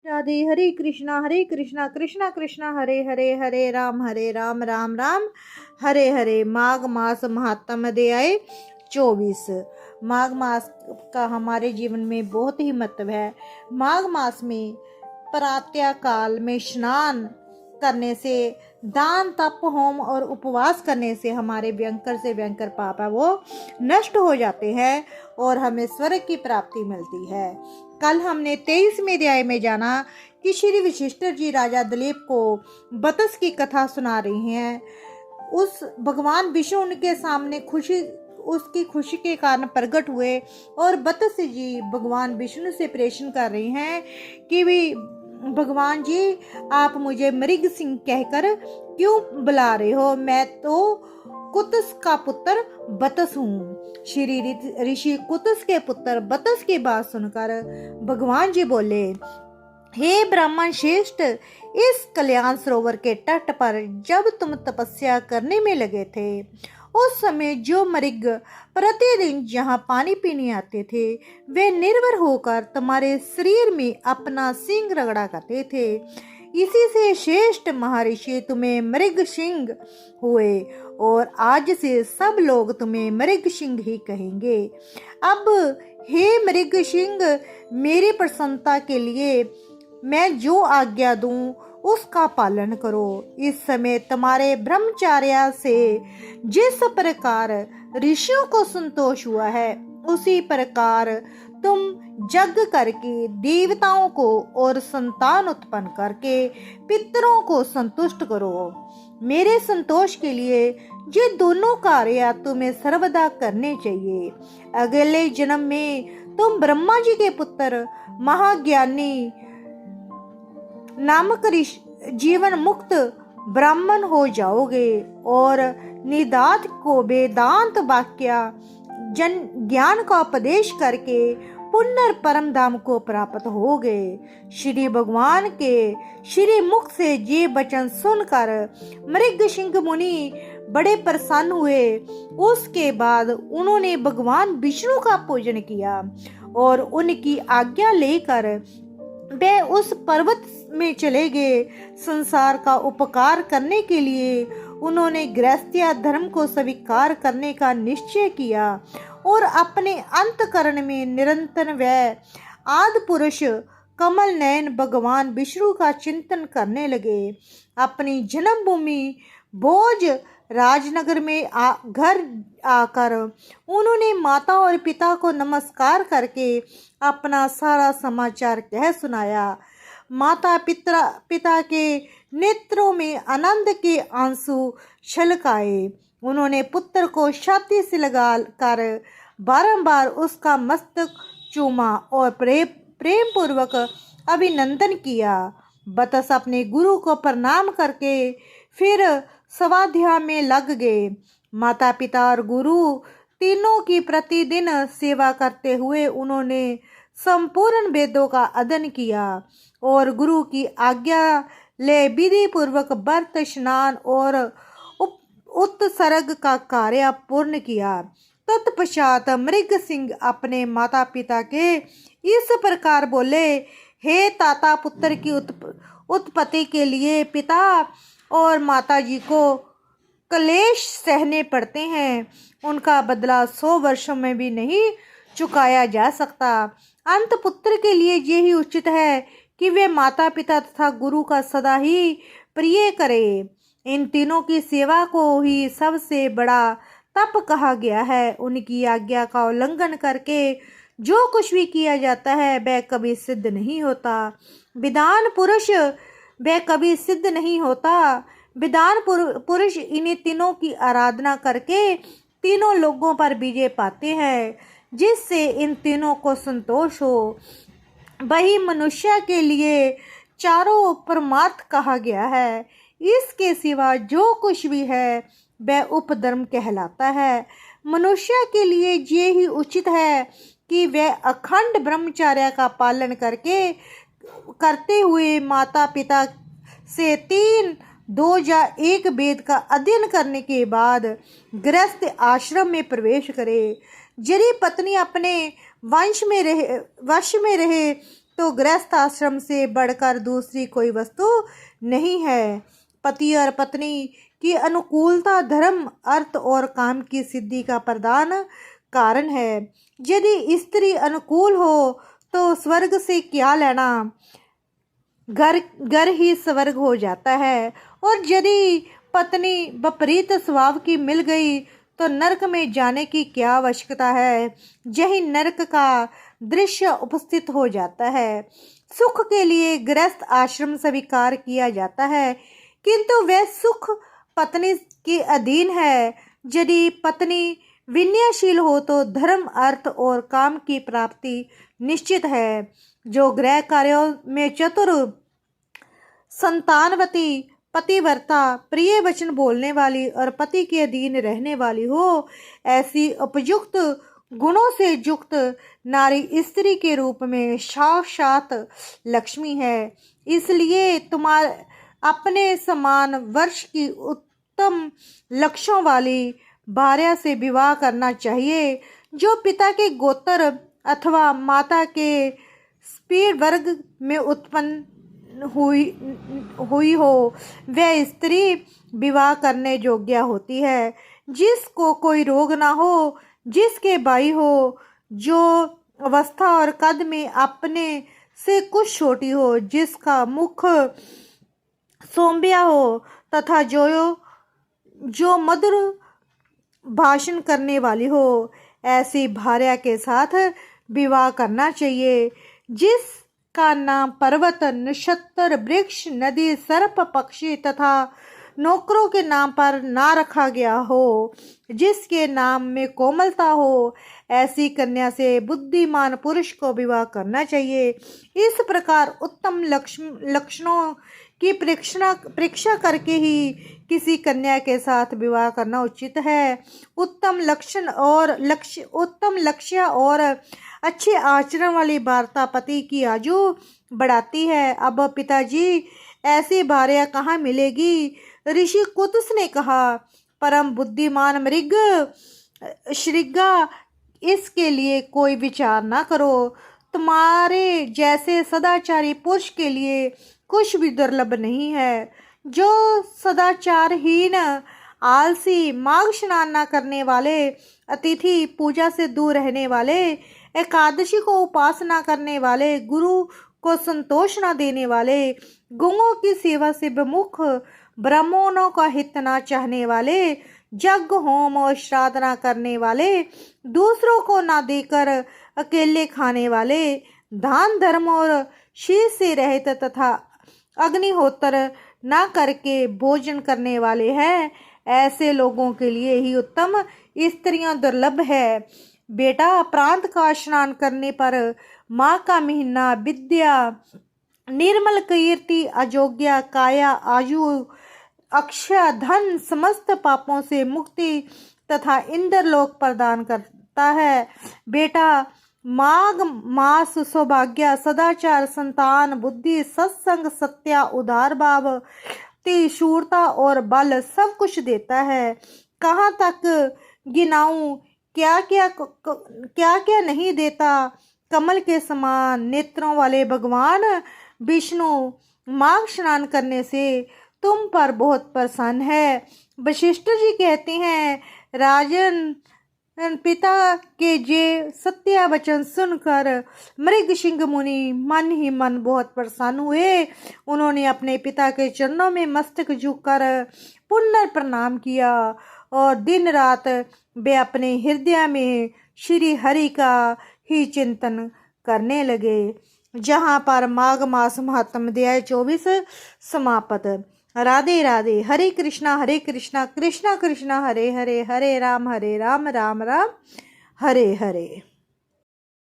राधे। हरे कृष्णा कृष्णा कृष्णा हरे हरे, हरे राम राम राम हरे हरे। माघ मास महात्म अध्याय 24। माघ मास का हमारे जीवन में बहुत ही महत्व है। माघ मास में प्रातः काल में स्नान करने से, दान तप होम और उपवास करने से हमारे भयंकर से भयंकर पाप है वो नष्ट हो जाते हैं और हमें स्वर्ग की प्राप्ति मिलती है। कल हमने 23वें अध्याय में जाना कि श्री वशिष्ठ जी राजा दिलीप को बतस की कथा सुना रही हैं। उस भगवान विष्णु उनके सामने उसकी खुशी के कारण प्रकट हुए और बतस जी भगवान विष्णु से प्रेषण कर रही हैं कि भी भगवान जी आप मुझे मृग सिंह कहकर क्यों बुला रहे हो, मैं तो कुतस का पुत्र बतस हूँ। श्री ऋषि कुतस के पुत्र बतस की बात सुनकर भगवान जी बोले, हे ब्राह्मण श्रेष्ठ, इस कल्याण सरोवर के तट पर जब तुम तपस्या करने में लगे थे उस समय जो मृग प्रतिदिन यहाँ पानी पीने आते थे वे निर्भर होकर तुम्हारे शरीर में अपना सींग रगड़ा करते थे। इसी से श्रेष्ठ महर्षि तुम्हें मृग सिंह हुए और आज से सब लोग तुम्हें मृग सिंह ही कहेंगे। अब हे मृग सिंह, मेरी प्रसन्नता के लिए मैं जो आज्ञा दूं उसका पालन करो। इस समय तुम्हारे ब्रह्मचर्य से जिस प्रकार ऋषियों को संतोष हुआ है उसी प्रकार तुम यज्ञ करके देवताओं को और संतान उत्पन्न करके पितरों को संतुष्ट करो। मेरे संतोष के लिए ये दोनों कार्य तुम्हें सर्वदा करने चाहिए। अगले जन्म में तुम ब्रह्मा जी के पुत्र महाज्ञानी नामक जीवन मुक्त ब्राह्मण हो जाओगे और निदात को वेदांत वाक्य जन ज्ञान का उपदेश करके पुनर् परम धाम को प्राप्त होगे। श्री भगवान के श्री मुख से ये वचन सुनकर मृग सिंह मुनि बड़े प्रसन्न हुए। उसके बाद उन्होंने भगवान विष्णु का पूजन किया और उनकी आज्ञा लेकर वे उस पर्वत में चले गए। संसार का उपकार करने के लिए उन्होंने गृहस्थ्य धर्म को स्वीकार करने का निश्चय किया और अपने अंतकरण में निरंतर व आदि पुरुष कमल नयन भगवान विष्णु का चिंतन करने लगे। अपनी जन्मभूमि भोज राजनगर में घर आकर उन्होंने माता और पिता को नमस्कार करके अपना सारा समाचार कह सुनाया। माता पिता के नेत्रों में आनंद के आंसू छलकाए। उन्होंने पुत्र को छाती से लगा कर बारंबार उसका मस्तक चूमा और प्रेम पूर्वक अभिनंदन किया। बतस अपने गुरु को प्रणाम करके फिर स्वाध्याय में लग गए। माता पिता और गुरु तीनों की प्रतिदिन सेवा करते हुए उन्होंने संपूर्ण वेदों का अध्ययन किया और गुरु की आज्ञा ले विधि पूर्वक व्रत स्नान और उत्सर्ग का कार्य पूर्ण किया। तत्पश्चात मृग सिंह अपने माता पिता के इस प्रकार बोले, हे ताता, पुत्र की उत्पत्ति के लिए पिता और माता जी को क्लेश सहने पड़ते हैं। उनका बदला 100 वर्षों में भी नहीं चुकाया जा सकता। अंत पुत्र के लिए यही उचित है कि वे माता पिता तथा गुरु का सदा ही प्रिय करे। इन तीनों की सेवा को ही सबसे बड़ा तप कहा गया है। उनकी आज्ञा का उल्लंघन करके जो कुछ भी किया जाता है वह कभी सिद्ध नहीं होता। विद्वान पुरुष वह कभी सिद्ध नहीं होता। विद्वान पुरुष इन्हीं तीनों की आराधना करके तीनों लोगों पर विजय पाते हैं। जिससे इन तीनों को संतोष हो वही मनुष्य के लिए चारों परमार्थ कहा गया है। इसके सिवा जो कुछ भी है वह उपधर्म कहलाता है। मनुष्य के लिए ये ही उचित है कि वह अखंड ब्रह्मचर्य का पालन करते हुए माता पिता से 3, 2 या 1 वेद का अध्ययन करने के बाद गृहस्थ आश्रम में प्रवेश करे। यदि पत्नी अपने वश में रहे तो गृहस्थ आश्रम से बढ़कर दूसरी कोई वस्तु नहीं है। पति और पत्नी की अनुकूलता धर्म, अर्थ और काम की सिद्धि का प्रधान कारण है। यदि स्त्री अनुकूल हो तो स्वर्ग से क्या लेना, घर ही स्वर्ग हो जाता है। और यदि पत्नी विपरीत स्वभाव की मिल गई तो नरक में जाने की क्या आवश्यकता है। यही नरक का दृश्य उपस्थित हो जाता है। सुख के लिए गृहस्थ आश्रम स्वीकार किया जाता है, किंतु वह सुख पत्नी के अधीन है। यदि पत्नी विनयशील हो तो धर्म, अर्थ और काम की प्राप्ति निश्चित है। जो गृह कार्यों में चतुर, संतानवती, पतिव्रता, प्रिय वचन बोलने वाली और पति के अधीन रहने वाली हो, ऐसी उपयुक्त गुणों से युक्त नारी स्त्री के रूप में साक्षात लक्ष्मी है। इसलिए तुम्हारे अपने समान वर्ष की उत्तम लक्षणों वाली भार्या से विवाह करना चाहिए, जो पिता के गोत्र अथवा माता के स्पीड वर्ग में उत्पन्न हुई हो। वह स्त्री विवाह करने योग्य होती है जिसको कोई रोग ना हो, जिसके भाई हो, जो अवस्था और कद में अपने से कुछ छोटी हो, जिसका मुख सौम्या हो तथा जो मधुर भाषण करने वाली हो। ऐसी भार्या के साथ विवाह करना चाहिए जिसका नाम पर्वत, नक्षत्र, वृक्ष, नदी, सर्प, पक्षी तथा नौकरों के नाम पर ना रखा गया हो, जिसके नाम में कोमलता हो। ऐसी कन्या से बुद्धिमान पुरुष को विवाह करना चाहिए। इस प्रकार उत्तम लक्षणों की परीक्षा करके ही किसी कन्या के साथ विवाह करना उचित है। उत्तम लक्ष्य और अच्छे आचरण वाली वार्ता पति की आयु बढ़ाती है। अब पिताजी, ऐसी भार्या कहाँ मिलेगी? ऋषि कुतुस ने कहा, परम बुद्धिमान मृग श्रृंगा, इसके लिए कोई विचार ना करो। तुम्हारे जैसे सदाचारी पुरुष के लिए कुछ भी दुर्लभ नहीं है। जो सदाचारहीन, आलसी, माघ स्नान न करने वाले, अतिथि पूजा से दूर रहने वाले, एकादशी को उपासना करने वाले, गुरु को संतोष न देने वाले, गौओं की सेवा से विमुख, ब्राह्मणों का हित न चाहने वाले, यज्ञ, होम और श्राद्ध न करने वाले, दूसरों को न देकर अकेले खाने वाले, दान धर्म और शील से रहित तथा अग्निहोत्र न करके भोजन करने वाले हैं। ऐसे लोगों के लिए ही उत्तम स्त्रियां दुर्लभ है। बेटा, प्रांत का स्नान करने पर माँ का महीना, विद्या, निर्मल कीर्ति, अयोग्य काया, आयु, अक्षय धन, समस्त पापों से मुक्ति तथा इंद्रलोक प्रदान करता है। बेटा, माघ मास सौभाग्य, सदाचार, संतान, बुद्धि, सत्संग, सत्या, उदार भाव, शूरता और बल सब कुछ देता है। कहाँ तक गिनाऊं, क्या क्या नहीं देता। कमल के समान नेत्रों वाले भगवान विष्णु माघ स्नान करने से तुम पर बहुत प्रसन्न है। वशिष्ठ जी कहते हैं, राजन, पिता के जे सत्य वचन सुनकर मृगशिंग मुनि मन ही मन बहुत प्रसन्न हुए। उन्होंने अपने पिता के चरणों में मस्तक झुककर पुनः प्रणाम किया और दिन रात वे अपने हृदय में श्री हरि का ही चिंतन करने लगे। जहाँ पर माघ मास महात्म अध्याय 24 समाप्त। राधे राधे। हरे कृष्णा कृष्णा कृष्णा हरे हरे, हरे राम राम राम हरे हरे।